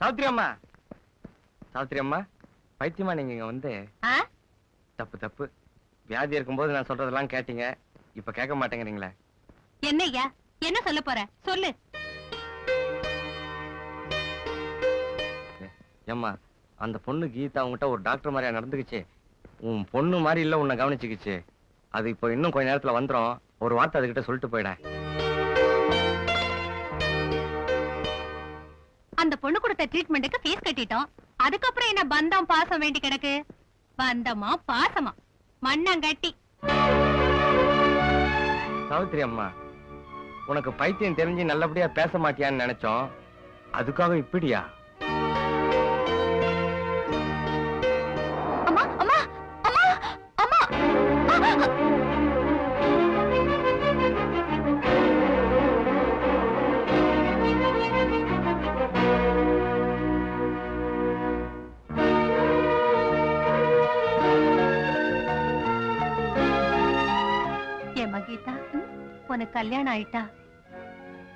சாவித்திரி அம்மா, சாவித்திரி அம்மா, பைத்தியமா நீங்க இங்க வந்து? தப்பு தப்பு. வியாதி இருக்கும்போது நான் சொல்றதெல்லாம் கேட்டீங்க, இப்ப கேட்க மாட்டேங்கிறீங்களே. என்னய்யா, என்ன சொல்ல போற சொல்லு. ஏம்மா, அந்த பொண்ணு கீதா உங்ககிட்ட ஒரு டாக்டர் மாதிரியா நடந்துக்குச்சு? உன் பொண்ணு மாதிரி இல்ல உன்னை கவனிச்சுக்குச்சு. அது இப்போ இன்னும் கொஞ்ச நேரத்துல வந்துரும். ஒரு வார்த்தை அதுகிட்ட சொல்லிட்டு போயிட. அந்த பொண்ணு கொடுத்த ட்ரீட்மெண்ட்டுக்கு ஃபீஸ் கட்டிட்டோம். அதுக்கப்புறம் என்ன பந்தம் பாசம் வேண்டி கிடக்கு? பந்தமா பாசமா மண்ணங்கட்டி. சாவித்திரி அம்மா, உனக்கு பைத்தியம் தெரிஞ்சு நல்லபடியா பேச மாட்டியான்னு நினைச்சோம். அதுக்காக இப்படியா? அம்மா அம்மா அம்மா அம்மா. ஏமா கீதா, உனக்கு கல்யாணம் ஆயிட்டா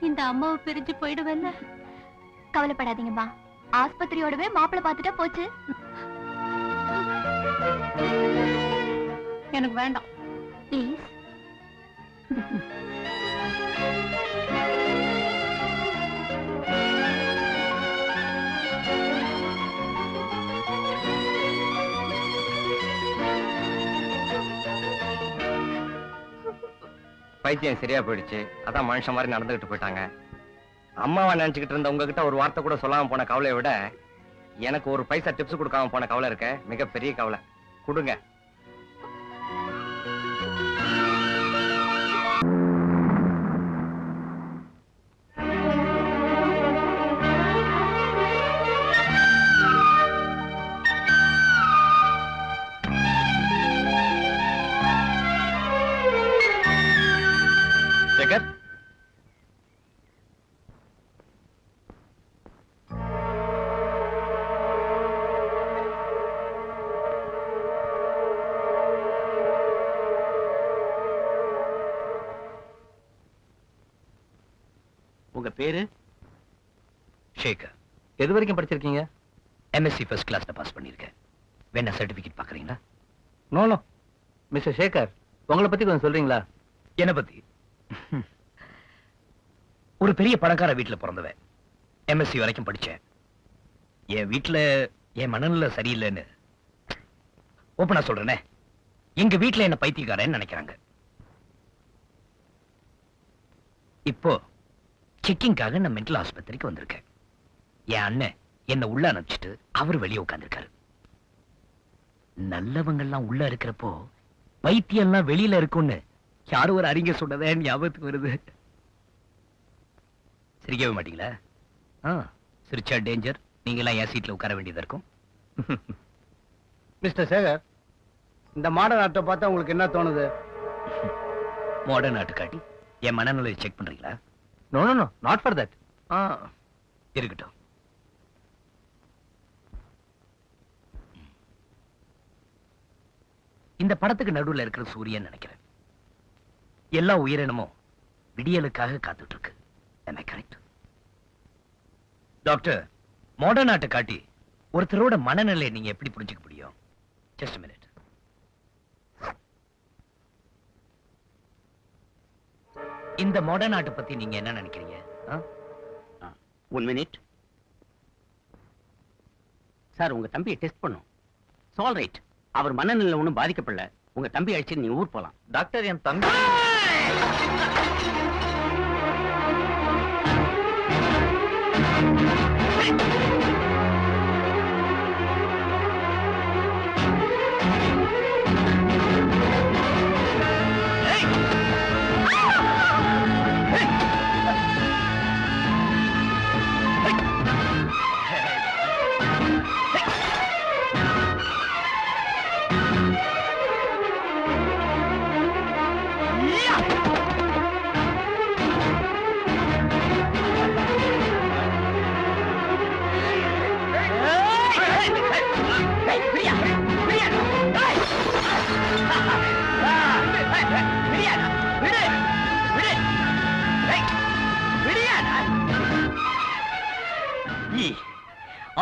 இந்த அம்மாவை பிரிஞ்சு போயிடுவேல்ல? கவலைப்படாதீங்கம்மா, ஆஸ்பத்திரியோடவே மாப்பிள்ளை பார்த்துட்டா போச்சு. எனக்கு வேண்டாம் ப்ளீஸ். பைத்தியம் சரியா போயிடுச்சு, அதான் மனுஷன் மாதிரி நடந்துகிட்டு போயிட்டாங்க. அம்மாவா நினைச்சுக்கிட்டு இருந்த உங்ககிட்ட ஒரு வார்த்தை கூட சொல்லாம போன கவலையை விட எனக்கு ஒரு பைசா டிப்ஸ் கொடுக்காம போன கவலை இருக்க, மிகப்பெரிய கவலை. கொடுங்க. சேகர், உங்க பேரு? ஷேகர். எது வரைக்கும் படிச்சிருக்கீங்க? எம்எஸ்சி ஃபர்ஸ்ட் கிளாஸ்ல பாஸ் பண்ணிருக்கேன். வேணா சர்டிபிகேட் பாக்குறீங்களா? No no. மிஸ்டர் சேகர், உங்களை பத்தி கொஞ்சம் சொல்றீங்களா? என்ன பத்தி? ஒரு பெரிய பணக்கார வீட்டுல பிறந்தவன். எம்எஸ்சி வரைக்கும் படிச்சேன். என் வீட்டுல என் மனநிலை சரியில்லைன்னு ஓப்பனா சொல்றேனே, எங்க வீட்டுல என்ன பைத்தியக்காரன்னு நினைக்கிறாங்க. இப்போ செக்கிங்காக நான் மென்டல் ஆஸ்பத்திரிக்கு வந்திருக்கேன். என் அண்ணன் என்ன உள்ள அனுப்பிச்சிட்டு அவர் வெளியே உட்கார்ந்திருக்காரு. நல்லவங்க எல்லாம் உள்ள இருக்கிறப்போ பைத்தியம் எல்லாம் வெளியில இருக்கும்னு யாரும் ஒரு அறிஞர் சொன்னதே ஞாபகத்துக்கு வருது. சிரிக்கவே மாட்டீங்களா? சிரிச்சா டேஞ்சர். நீங்க எல்லாம் என் சீட்ல உட்கார வேண்டியதா இருக்கும். மிஸ்டர் சேகர், இந்த மாடர்ன் ஆர்ட்டை பார்த்தா உங்களுக்கு என்ன தோணுது? மாடர்ன் ஆர்ட் காட்டி என் மனநிலையை செக் பண்றீங்களா? No no no, not for that. இருக்கட்டும். இந்த படத்துக்கு நடுவுல இருக்கிற சூரியன் நினைக்கிறேன். எல்லா உயிரினமும் விடியலுக்காக காத்துட்டு இருக்கு. Am I correct? Doctor, modern ஆர்ட்டை காட்டி ஒருத்தரோட மனநிலையை நீங்க எப்படி புரிஞ்சுக்க முடியும்? Just minute. இந்த மாடர்ன் ஆர்ட்டை பத்தி நீங்க என்ன நினைக்கிறீங்க? ஒன் மினிட் சார், உங்க தம்பியை டெஸ்ட் பண்ணும். சால் ரைட், அவர் மனநிலை ஒன்றும் பாதிக்கப்படல. உங்க தம்பி அழைச்சு நீங்க ஊர் போலாம். டாக்டர், என் தம்பி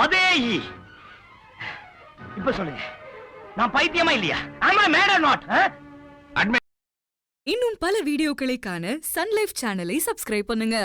அதே ஈ. இப்ப சொல்லுங்க, நான் பைத்தியமா இல்லையா? ஆமா மேடம் நாட். இன்னும் பல வீடியோக்களை காண சன் லைஃப் சேனலை சப்ஸ்கிரைப் பண்ணுங்க.